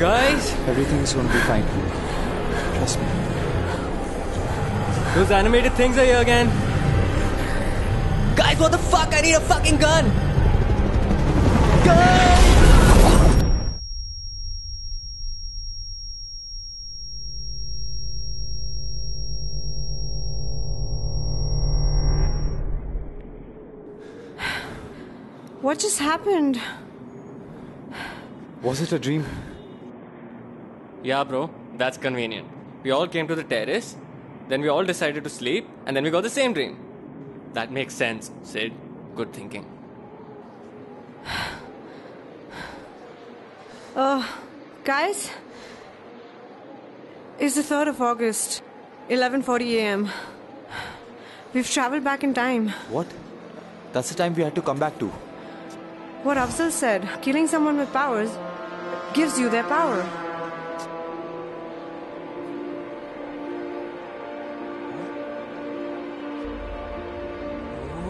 Guys, everything's gonna be fine. Trust me. Those animated things are here again. Guys, what the fuck? I need a fucking gun. Gun! What just happened? Was it a dream? Yeah, bro. That's convenient. We all came to the terrace, then we all decided to sleep, and then we got the same dream. That makes sense, Sid. Good thinking. Guys? It's the 3rd of August, 11:40 a.m. We've traveled back in time. What? That's the time we had to come back to. What Afzal said, killing someone with powers gives you their power.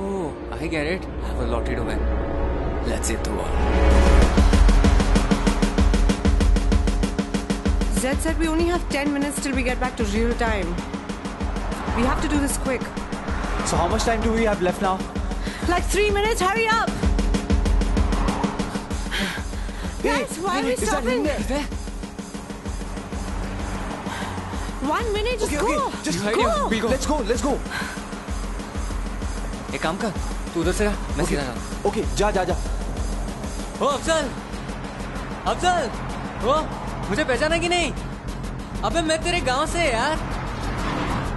Oh, I get it. I have a lottery to win. Let's hit the wall. Zed said we only have 10 minutes till we get back to real time. We have to do this quick. So how much time do we have left now? Like 3 minutes, hurry up! Guys, why are we stopping? 1 minute, just go! Okay. Just go! Let's go, let's go. एक काम कर, तू उधर से जा, मैं सीधा जाता। Okay, जा. ओ अफजल, ओ मुझे पहचाना कि नहीं? अबे मैं तेरे गांव से यार।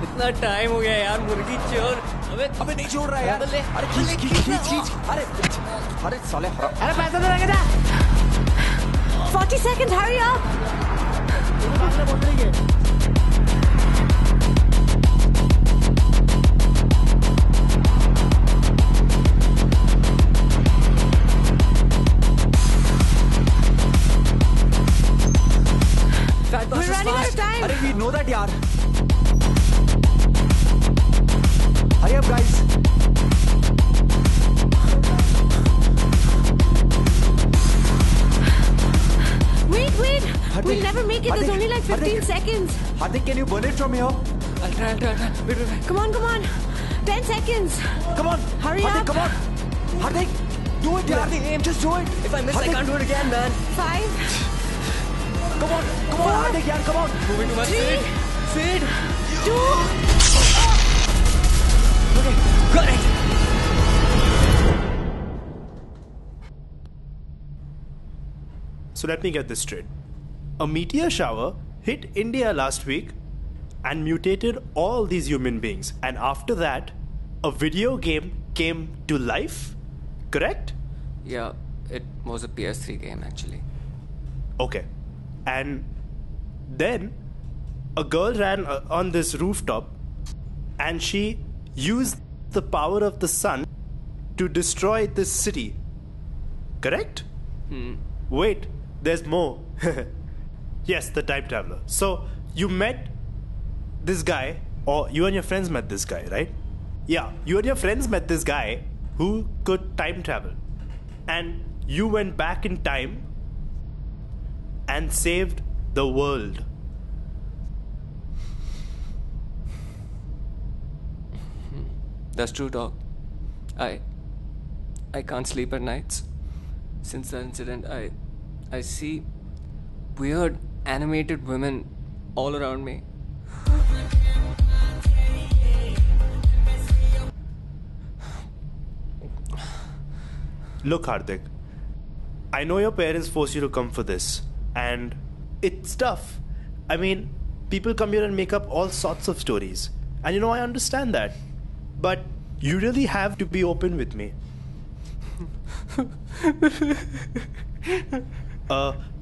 इतना टाइम हो गया यार, मुर्गी चोर। अबे नहीं छोड़ रहा है यार। अरे खींच। अरे साले अरे पैसा तो लगे जा। 40 seconds, hurry up! We're running out of time. अरे we know that यार. Hurry up, guys. Wait. Hardik, We'll never make it. There's only like 15 seconds. Hardik, can you burn it from here? I'll try. Wait. Come on. 10 seconds. Come on. Hurry Hardik, up. come on. Hardik, do it, yaar. Just do it. If I miss, Hardik, I can't do it again, man. 5. Come on, Hardik, yaar, come on. Moving to my 3, Sid. 2. Okay, got it. So let me get this straight. A meteor shower hit India last week and mutated all these human beings. And after that, a video game came to life? Correct? Yeah, it was a PS3 game actually. Okay. And then a girl ran on this rooftop and she used the power of the sun to destroy this city. Correct? Wait, there's more. Yes, the time traveler. So you met this guy, or you and your friends met this guy, right? Yeah, you and your friends met this guy who could time travel. And you went back in time and saved the world. That's true, dog. I can't sleep at nights. Since the incident, I see weird animated women all around me. Look, Hardik, I know your parents forced you to come for this, and it's tough. I mean, people come here and make up all sorts of stories, and I understand that. But you really have to be open with me.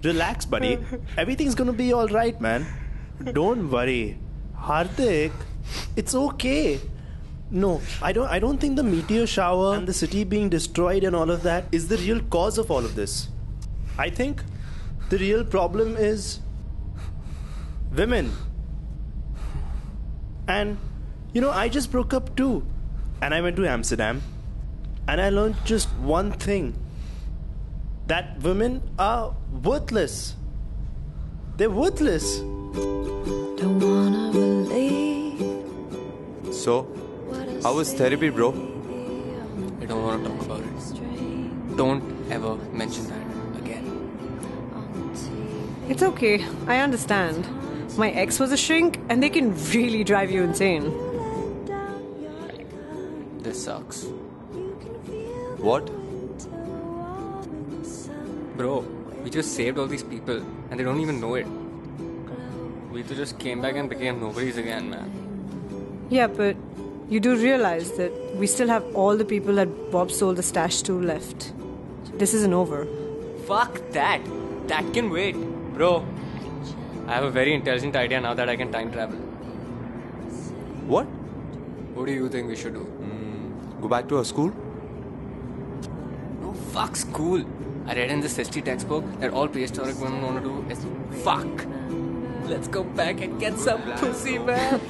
Relax, buddy. Everything's gonna be alright, man. Don't worry. Hardik, it's okay. No, I don't think the meteor shower and the city being destroyed and all of that is the real cause of all of this. I think the real problem is women. And I just broke up too. And I went to Amsterdam. And I learned just one thing. That women are worthless. They're worthless. Don't wanna believe. So, how was therapy, bro? I don't want to talk about it. Don't ever mention that again. It's okay. I understand. My ex was a shrink, and they can really drive you insane. This sucks. What? Bro, we just saved all these people and they don't even know it. We just came back and became nobodies again, man. Yeah, but you do realize that we still have all the people that Bob sold the stash to left. This isn't over. Fuck that. That can wait. Bro, I have a very intelligent idea now that I can time travel. What? What do you think we should do? Go back to our school? No, fuck school. I read in this history textbook that all prehistoric women want to do is fuck. Let's go back and get some pussy, man.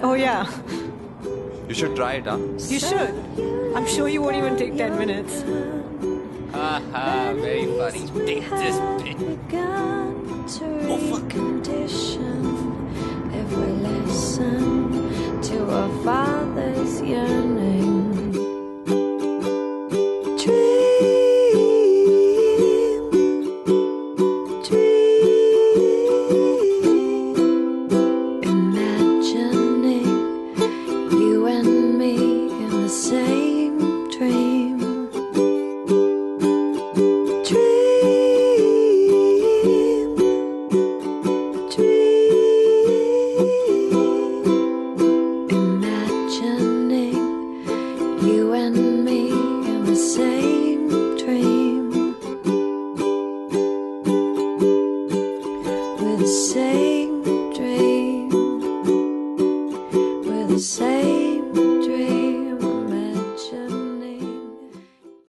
Oh, yeah. You should try it, huh? You should. I'm sure you won't even take 10 minutes. Haha, very funny. Take this bitch. Oh, fuck. If we listen to our Father's yearning. Same dream with the same